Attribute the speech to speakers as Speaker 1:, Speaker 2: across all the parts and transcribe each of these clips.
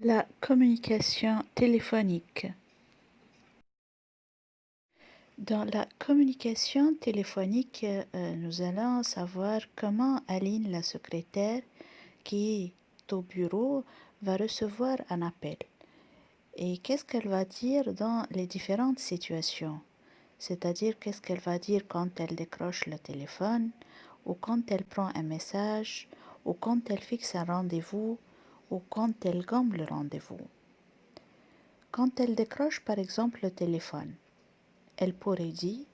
Speaker 1: La communication téléphonique. Dans la communication téléphonique, nous allons savoir comment Aline, la secrétaire qui est au bureau, va recevoir un appel et qu'est-ce qu'elle va dire dans les différentes situations. C'est-à-dire qu'est-ce qu'elle va dire quand elle décroche le téléphone ou quand elle prend un message ou quand elle fixe un rendez-vous ou quand elle gomme le rendez-vous. Quand elle décroche par exemple le téléphone, elle pourrait dire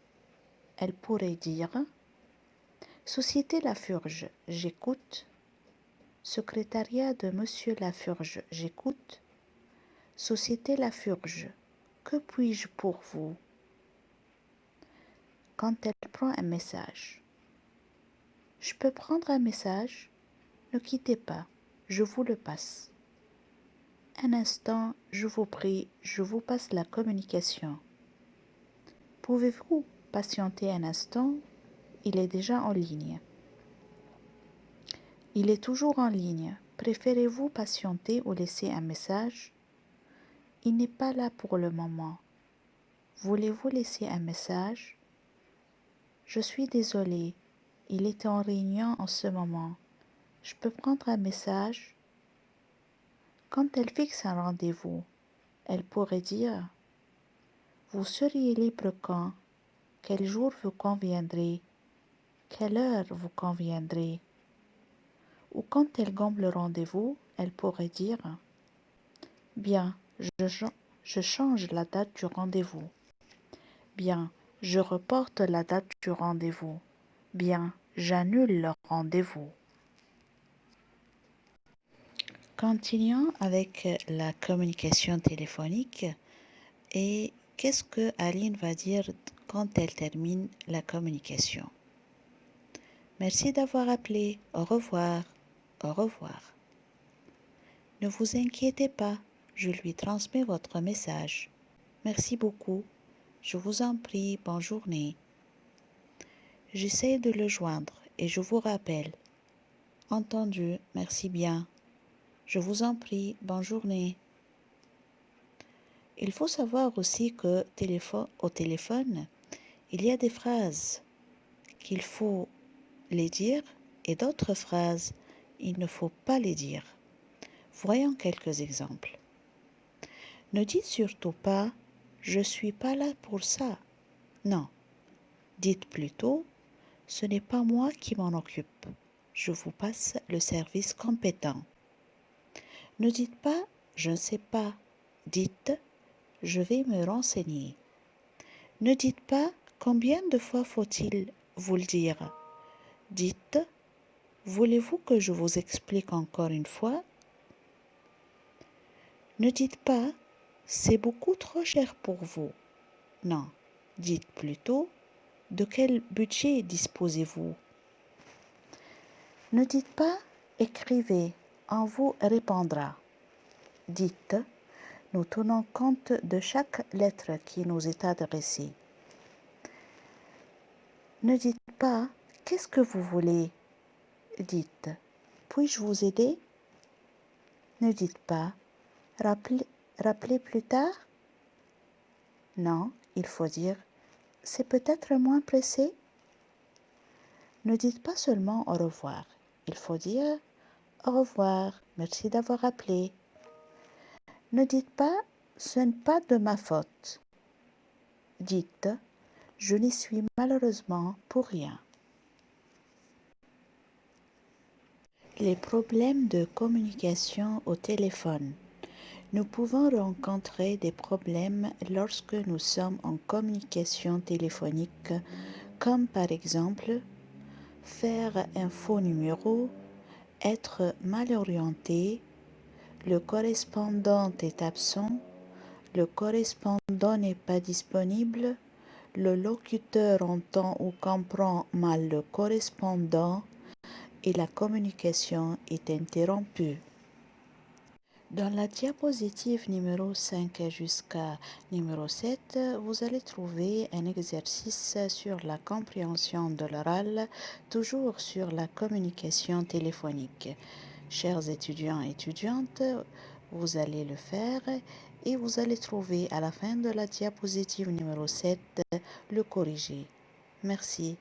Speaker 1: Société Lafourge, j'écoute. Secrétariat de Monsieur Lafourge, j'écoute. Société Lafourge, que puis-je pour vous? Quand elle prend un message, je peux prendre un message? Ne quittez pas, je vous le passe. Un instant, je vous prie, je vous passe la communication. Pouvez-vous patienter un instant? Il est déjà en ligne. Il est toujours en ligne. Préférez-vous patienter ou laisser un message? Il n'est pas là pour le moment. Voulez-vous laisser un message? Je suis désolée. Il est en réunion en ce moment. Je peux prendre un message? Quand elle fixe un rendez-vous, elle pourrait dire Vous seriez libre quand? Quel jour vous conviendrait? Quelle heure vous conviendrait? Ou quand elle gomme le rendez-vous, elle pourrait dire Bien, je change la date du rendez-vous. Bien, je reporte la date du rendez-vous. Bien, j'annule le rendez-vous. Continuons avec la communication téléphonique et qu'est-ce que Aline va dire quand elle termine la communication. Merci d'avoir appelé. Au revoir. Au revoir. Ne vous inquiétez pas, je lui transmets votre message. Merci beaucoup. Je vous en prie, bonne journée. J'essaie de le joindre et je vous rappelle. Entendu, merci bien. Je vous en prie, bonne journée. Il faut savoir aussi que au téléphone, il y a des phrases qu'il faut les dire et d'autres phrases, il ne faut pas les dire. Voyons quelques exemples. Ne dites surtout pas « je suis pas là pour ça ». Non, dites plutôt « ce n'est pas moi qui m'en occupe, je vous passe le service compétent ». Ne dites pas « je ne sais pas », dites « je vais me renseigner ». Ne dites pas « combien de fois faut-il vous le dire ». Dites « voulez-vous que je vous explique encore une fois ?» Ne dites pas « c'est beaucoup trop cher pour vous ». Non, dites plutôt « de quel budget disposez-vous » Ne dites pas « écrivez, on vous répondra ». Dites « nous tenons compte de chaque lettre qui nous est adressée ». Ne dites pas « qu'est-ce que vous voulez ?» Dites « puis-je vous aider ?» Ne dites pas « rappelez plus tard ?» Non, il faut dire « c'est peut-être moins pressé ?» Ne dites pas seulement au revoir, il faut dire au revoir, merci d'avoir appelé. Ne dites pas ce n'est pas de ma faute. Dites je n'y suis malheureusement pour rien. Les problèmes de communication au téléphone. Nous pouvons rencontrer des problèmes lorsque nous sommes en communication téléphonique, comme par exemple faire un faux numéro, être mal orienté, le correspondant est absent, le correspondant n'est pas disponible, le locuteur entend ou comprend mal le correspondant et la communication est interrompue. Dans la diapositive numéro 5 jusqu'à numéro 7, vous allez trouver un exercice sur la compréhension de l'oral, toujours sur la communication téléphonique. Chers étudiants et étudiantes, Vous allez le faire et vous allez trouver à la fin de la diapositive numéro 7 le corriger. Merci.